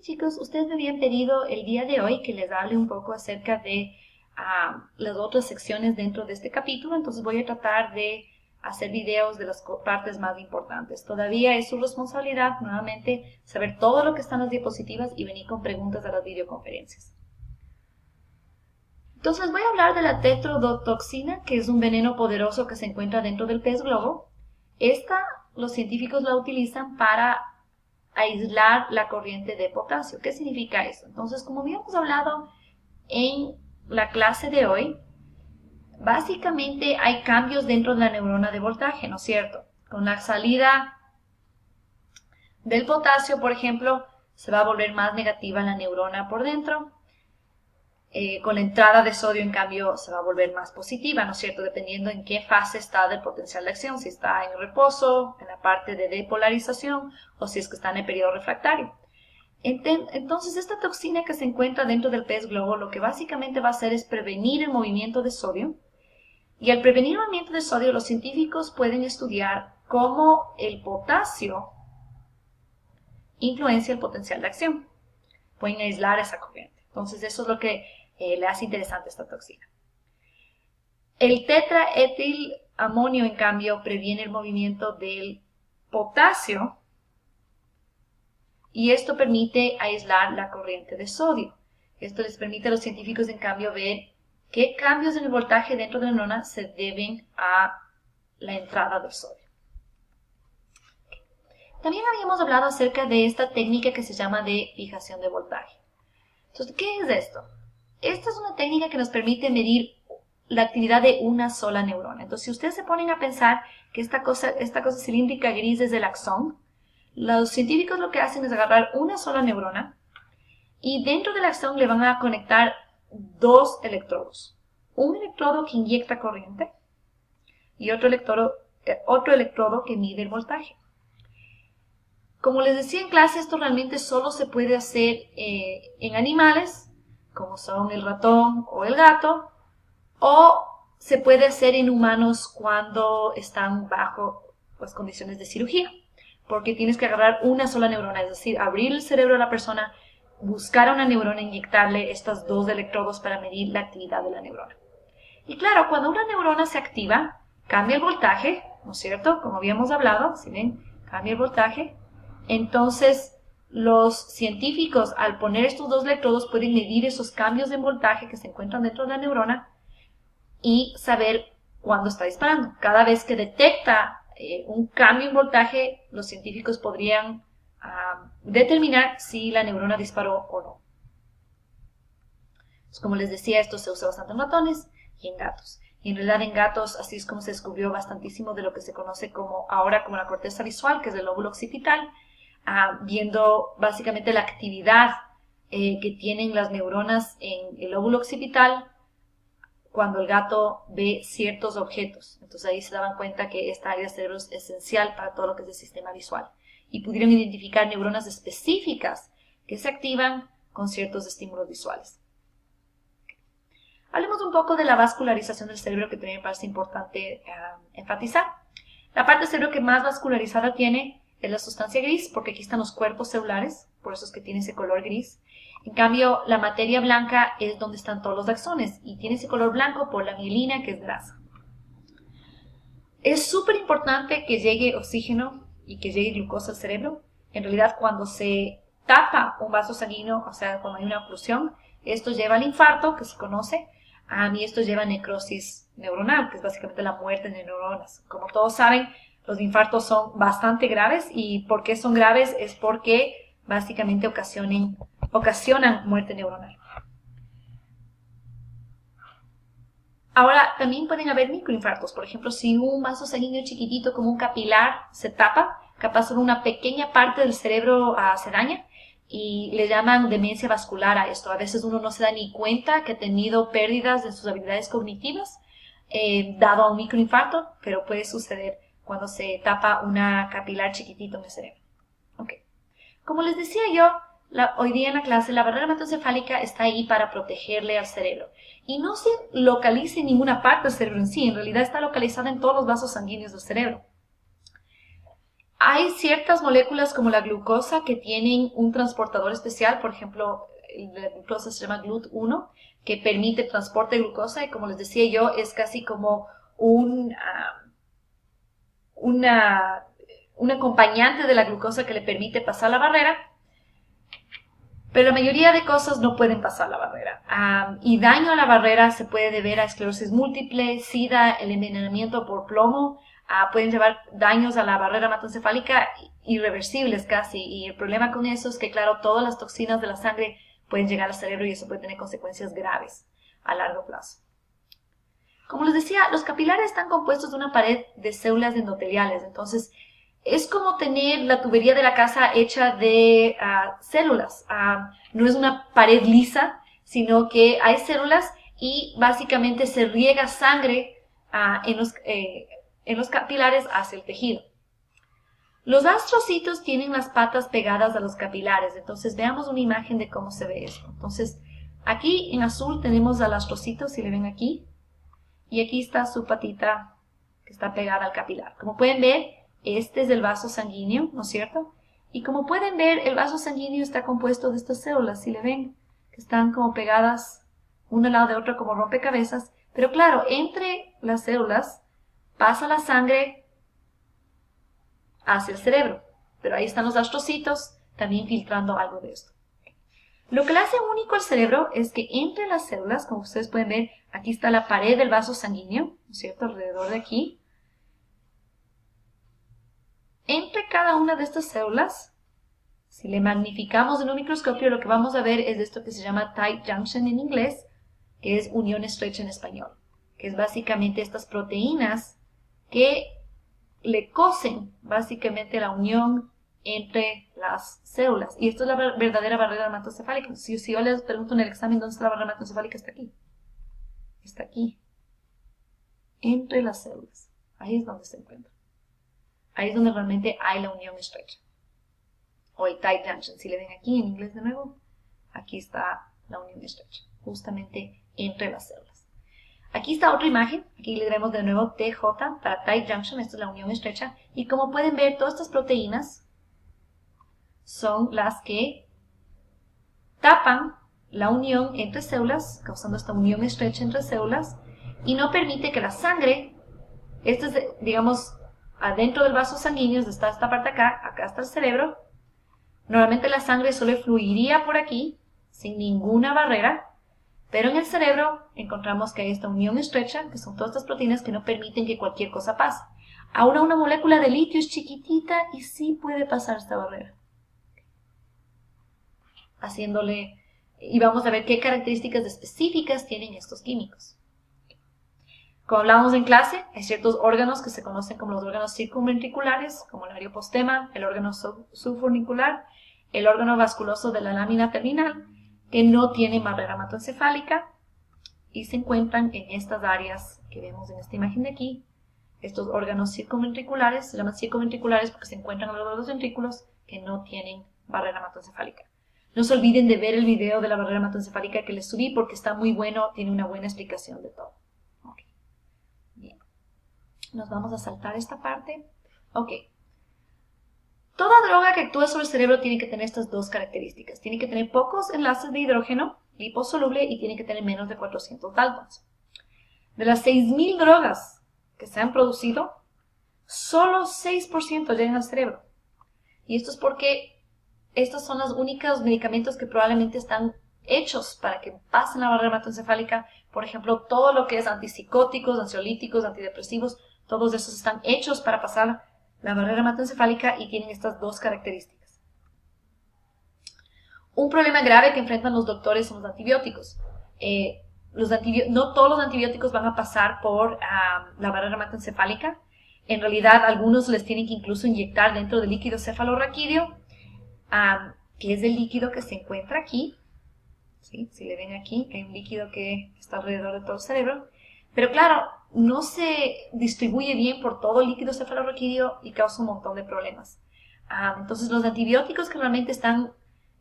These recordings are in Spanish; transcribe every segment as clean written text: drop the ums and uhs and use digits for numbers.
Chicos, ustedes me habían pedido el día de hoy que les hable un poco acerca de las otras secciones dentro de este capítulo, entonces voy a tratar de hacer videos de las partes más importantes. Todavía es su responsabilidad, nuevamente, saber todo lo que está en las diapositivas y venir con preguntas a las videoconferencias. Entonces voy a hablar de la tetrodotoxina, que es un veneno poderoso que se encuentra dentro del pez globo. Esta, los científicos la utilizan para aislar la corriente de potasio. ¿Qué significa eso? Entonces, como habíamos hablado en la clase de hoy, básicamente hay cambios dentro de la neurona de voltaje, ¿no es cierto? Con la salida del potasio, por ejemplo, se va a volver más negativa la neurona por dentro. Con la entrada de sodio, en cambio, se va a volver más positiva, ¿no es cierto? Dependiendo en qué fase está del potencial de acción, si está en reposo, en la parte de depolarización, o si es que está en el periodo refractario. Entonces, esta toxina que se encuentra dentro del pez globo, lo que básicamente va a hacer es prevenir el movimiento de sodio. Y al prevenir el movimiento de sodio, los científicos pueden estudiar cómo el potasio influencia el potencial de acción. Pueden aislar esa corriente. Entonces, eso es lo que le hace interesante esta toxina. El tetraetilamonio, en cambio, previene el movimiento del potasio y esto permite aislar la corriente de sodio. Esto les permite a los científicos, en cambio, ver qué cambios en el voltaje dentro de la neurona se deben a la entrada del sodio. También habíamos hablado acerca de esta técnica que se llama de fijación de voltaje. Entonces, ¿qué es esto? Esta es una técnica que nos permite medir la actividad de una sola neurona. Entonces, si ustedes se ponen a pensar que esta cosa cilíndrica gris es el axón, los científicos lo que hacen es agarrar una sola neurona y dentro del axón le van a conectar dos electrodos. Un electrodo que inyecta corriente y otro electrodo que mide el voltaje. Como les decía en clase, esto realmente solo se puede hacer en animales, como son el ratón o el gato, o se puede hacer en humanos cuando están bajo condiciones de cirugía, porque tienes que agarrar una sola neurona, es decir, abrir el cerebro de la persona, buscar a una neurona, inyectarle estos dos electrodos para medir la actividad de la neurona. Y claro, cuando una neurona se activa, cambia el voltaje, ¿no es cierto? Como habíamos hablado, ¿sí ven? Cambia el voltaje. Entonces, los científicos, al poner estos dos electrodos, pueden medir esos cambios de voltaje que se encuentran dentro de la neurona y saber cuándo está disparando. Cada vez que detecta un cambio en voltaje, los científicos podrían determinar si la neurona disparó o no. Entonces, como les decía, esto se usa bastante en ratones y en gatos. Y en realidad en gatos así es como se descubrió bastantísimo de lo que se conoce ahora como la corteza visual, que es el lóbulo occipital, viendo básicamente la actividad que tienen las neuronas en el lóbulo occipital cuando el gato ve ciertos objetos. Entonces ahí se daban cuenta que esta área del cerebro es esencial para todo lo que es el sistema visual. Y pudieron identificar neuronas específicas que se activan con ciertos estímulos visuales. Hablemos un poco de la vascularización del cerebro, que también me parece importante enfatizar. La parte del cerebro que más vascularizada tiene es la sustancia gris, porque aquí están los cuerpos celulares, por eso es que tiene ese color gris. En cambio, la materia blanca es donde están todos los axones y tiene ese color blanco por la mielina, que es grasa. Es súper importante que llegue oxígeno y que llegue glucosa al cerebro. En realidad, cuando se tapa un vaso sanguíneo, o sea, cuando hay una oclusión, esto lleva al infarto, que se conoce, y esto lleva a necrosis neuronal, que es básicamente la muerte de neuronas. Como todos saben, los infartos son bastante graves. ¿Y por qué son graves? Es porque básicamente ocasionan muerte neuronal. Ahora, también pueden haber microinfartos. Por ejemplo, si un vaso sanguíneo chiquitito como un capilar se tapa, capaz solo una pequeña parte del cerebro se daña, y le llaman demencia vascular a esto. A veces uno no se da ni cuenta que ha tenido pérdidas de sus habilidades cognitivas dado a un microinfarto, pero puede suceder cuando se tapa una capilar chiquitito en el cerebro. Okay. Como les decía yo, hoy día en la clase, la barrera hematocefálica está ahí para protegerle al cerebro. Y no se localiza en ninguna parte del cerebro en sí, en realidad está localizada en todos los vasos sanguíneos del cerebro. Hay ciertas moléculas como la glucosa que tienen un transportador especial, por ejemplo, la glucosa se llama GLUT1, que permite el transporte de glucosa y como les decía yo, es casi como un acompañante de la glucosa que le permite pasar la barrera, pero la mayoría de cosas no pueden pasar la barrera. Y daño a la barrera se puede deber a esclerosis múltiple, SIDA, el envenenamiento por plomo, pueden llevar daños a la barrera hematoencefálica irreversibles casi, y el problema con eso es que, claro, todas las toxinas de la sangre pueden llegar al cerebro y eso puede tener consecuencias graves a largo plazo. Como les decía, los capilares están compuestos de una pared de células endoteliales, entonces es como tener la tubería de la casa hecha de células. No es una pared lisa, sino que hay células y básicamente se riega sangre en los capilares hacia el tejido. Los astrocitos tienen las patas pegadas a los capilares, entonces veamos una imagen de cómo se ve esto. Entonces, aquí en azul tenemos al astrocito, si le ven aquí, y aquí está su patita que está pegada al capilar. Como pueden ver, este es el vaso sanguíneo, ¿no es cierto? Y como pueden ver, el vaso sanguíneo está compuesto de estas células, si le ven, que están como pegadas una al lado de otra como rompecabezas. Pero claro, entre las células pasa la sangre hacia el cerebro. Pero ahí están los astrocitos también filtrando algo de esto. Lo que le hace único al cerebro es que entre las células, como ustedes pueden ver, aquí está la pared del vaso sanguíneo, ¿no es cierto? Alrededor de aquí. Entre cada una de estas células, si le magnificamos en un microscopio, lo que vamos a ver es esto que se llama tight junction en inglés, que es unión estrecha en español, que es básicamente estas proteínas que le cosen básicamente la unión entre las células. Y esto es la verdadera barrera hematoencefálica. Si yo les pregunto en el examen dónde está la barrera hematoencefálica, está aquí. Está aquí. Entre las células. Ahí es donde se encuentra. Ahí es donde realmente hay la unión estrecha. O el tight junction. Si le ven aquí en inglés de nuevo, aquí está la unión estrecha. Justamente entre las células. Aquí está otra imagen. Aquí le daremos de nuevo TJ para tight junction. Esta es la unión estrecha. Y como pueden ver, todas estas proteínas son las que tapan la unión entre células, causando esta unión estrecha entre células, y no permite que la sangre, esto es, digamos, adentro del vaso sanguíneo, está esta parte acá está el cerebro. Normalmente la sangre solo fluiría por aquí, sin ninguna barrera, pero en el cerebro encontramos que hay esta unión estrecha, que son todas estas proteínas que no permiten que cualquier cosa pase. Ahora una molécula de litio es chiquitita y sí puede pasar esta barrera. Y vamos a ver qué características específicas tienen estos químicos. Como hablábamos en clase, hay ciertos órganos que se conocen como los órganos circunventriculares, como el ariopostema, el órgano subfunicular, el órgano vasculoso de la lámina terminal, que no tienen barrera hematoencefálica y se encuentran en estas áreas que vemos en esta imagen de aquí. Estos órganos circunventriculares se llaman circunventriculares porque se encuentran alrededor de los ventrículos que no tienen barrera hematoencefálica. No se olviden de ver el video de la barrera hematoencefálica que les subí porque está muy bueno, tiene una buena explicación de todo. Okay. Bien. Nos vamos a saltar esta parte. Ok. Toda droga que actúa sobre el cerebro tiene que tener estas dos características. Tiene que tener pocos enlaces de hidrógeno liposoluble y tiene que tener menos de 400 daltons. De las 6.000 drogas que se han producido, solo 6% llegan al cerebro. Y esto es porque estos son los únicos medicamentos que probablemente están hechos para que pasen la barrera hematoencefálica. Por ejemplo, todo lo que es antipsicóticos, ansiolíticos, antidepresivos, todos esos están hechos para pasar la barrera hematoencefálica y tienen estas dos características. Un problema grave que enfrentan los doctores son los antibióticos. No todos los antibióticos van a pasar por la barrera hematoencefálica. En realidad, algunos les tienen que incluso inyectar dentro del líquido cefalorraquídeo, que es el líquido que se encuentra aquí. ¿Sí? Si le ven aquí, hay un líquido que está alrededor de todo el cerebro. Pero claro, no se distribuye bien por todo el líquido cefalorraquídeo y causa un montón de problemas. Entonces, los antibióticos que realmente están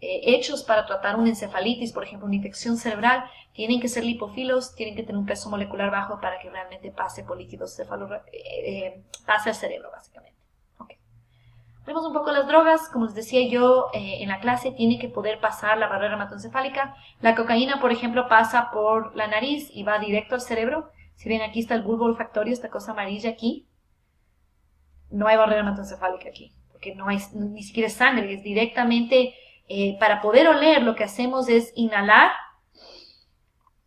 hechos para tratar una encefalitis, por ejemplo, una infección cerebral, tienen que ser lipofilos, tienen que tener un peso molecular bajo para que realmente pase por líquido pase al cerebro, básicamente. Okay. Vemos un poco las drogas, como les decía yo en la clase, tiene que poder pasar la barrera hematoencefálica. La cocaína, por ejemplo, pasa por la nariz y va directo al cerebro. Si ven, aquí está el bulbo olfactorio, esta cosa amarilla aquí. No hay barrera hematoencefálica aquí, porque no hay ni siquiera sangre, es directamente, para poder oler, lo que hacemos es inhalar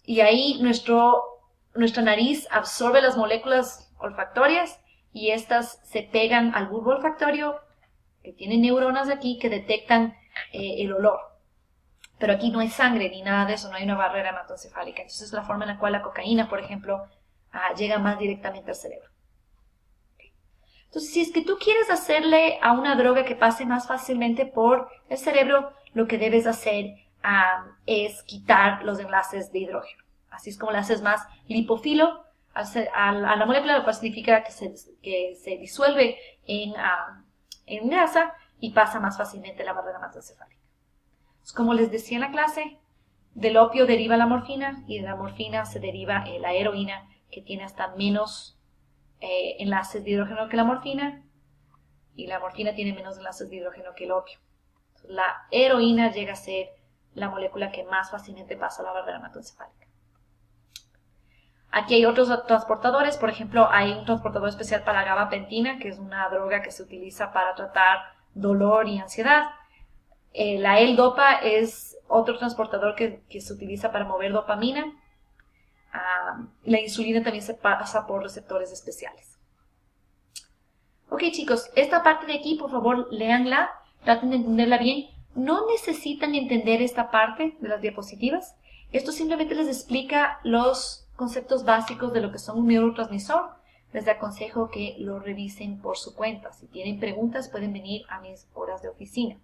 y ahí nuestra nariz absorbe las moléculas olfactorias y estas se pegan al bulbo olfactorio, que tiene neuronas aquí que detectan el olor. Pero aquí no hay sangre ni nada de eso, no hay una barrera hematoencefálica. Entonces es la forma en la cual la cocaína, por ejemplo, llega más directamente al cerebro. Entonces, si es que tú quieres hacerle a una droga que pase más fácilmente por el cerebro, lo que debes hacer es quitar los enlaces de hidrógeno. Así es como le haces más lipófilo a la molécula, lo cual significa que se disuelve en grasa y pasa más fácilmente la barrera hematoencefálica. Como les decía en la clase, del opio deriva la morfina y de la morfina se deriva la heroína, que tiene hasta menos enlaces de hidrógeno que la morfina, y la morfina tiene menos enlaces de hidrógeno que el opio. La heroína llega a ser la molécula que más fácilmente pasa la barrera hematoencefálica. Aquí hay otros transportadores, por ejemplo, hay un transportador especial para la gabapentina, que es una droga que se utiliza para tratar dolor y ansiedad. La L-Dopa es otro transportador que se utiliza para mover dopamina. La insulina también se pasa por receptores especiales. Ok, chicos, esta parte de aquí, por favor, léanla, traten de entenderla bien. No necesitan entender esta parte de las diapositivas. Esto simplemente les explica los conceptos básicos de lo que son un neurotransmisor. Les aconsejo que lo revisen por su cuenta. Si tienen preguntas, pueden venir a mis horas de oficina.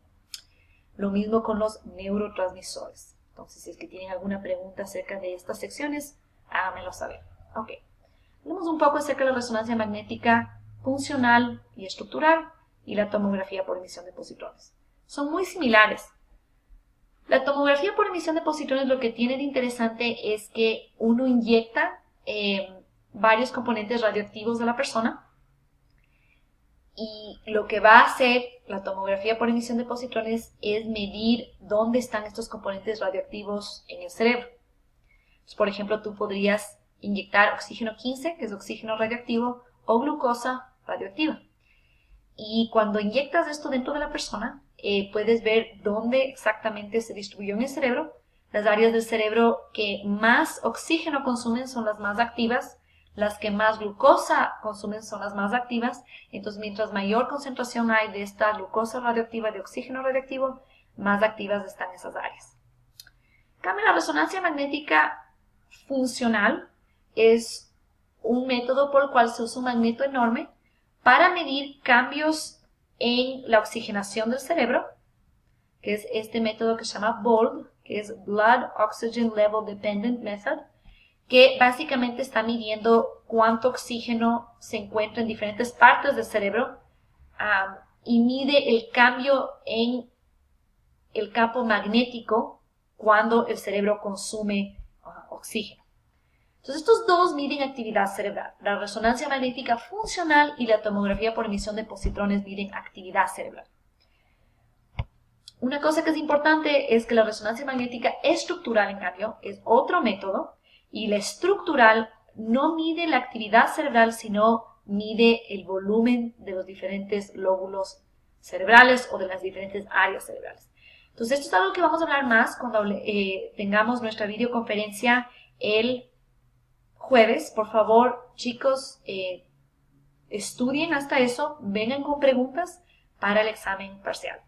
Lo mismo con los neurotransmisores. Entonces, si es que tienen alguna pregunta acerca de estas secciones, háganmelo saber. Ok. Hablemos un poco acerca de la resonancia magnética funcional y estructural y la tomografía por emisión de positrones. Son muy similares. La tomografía por emisión de positrones, lo que tiene de interesante es que uno inyecta varios componentes radioactivos de la persona, y lo que va a hacer la tomografía por emisión de positrones es medir dónde están estos componentes radioactivos en el cerebro. Entonces, por ejemplo, tú podrías inyectar oxígeno 15, que es oxígeno radioactivo, o glucosa radioactiva. Y cuando inyectas esto dentro de la persona, puedes ver dónde exactamente se distribuyó en el cerebro. Las áreas del cerebro que más oxígeno consumen son las más activas, las que más glucosa consumen son las más activas. Entonces, mientras mayor concentración hay de esta glucosa radioactiva, de oxígeno radioactivo, más activas están esas áreas. En cambio, la resonancia magnética funcional es un método por el cual se usa un magneto enorme para medir cambios en la oxigenación del cerebro, que es este método que se llama BOLD, que es Blood Oxygen Level Dependent Method, que básicamente está midiendo cuánto oxígeno se encuentra en diferentes partes del cerebro y mide el cambio en el campo magnético cuando el cerebro consume oxígeno. Entonces, estos dos miden actividad cerebral. La resonancia magnética funcional y la tomografía por emisión de positrones miden actividad cerebral. Una cosa que es importante es que la resonancia magnética estructural, en cambio, es otro método, y la estructural no mide la actividad cerebral, sino mide el volumen de los diferentes lóbulos cerebrales o de las diferentes áreas cerebrales. Entonces, esto es algo que vamos a hablar más cuando tengamos nuestra videoconferencia el jueves. Por favor, chicos, estudien hasta eso, vengan con preguntas para el examen parcial.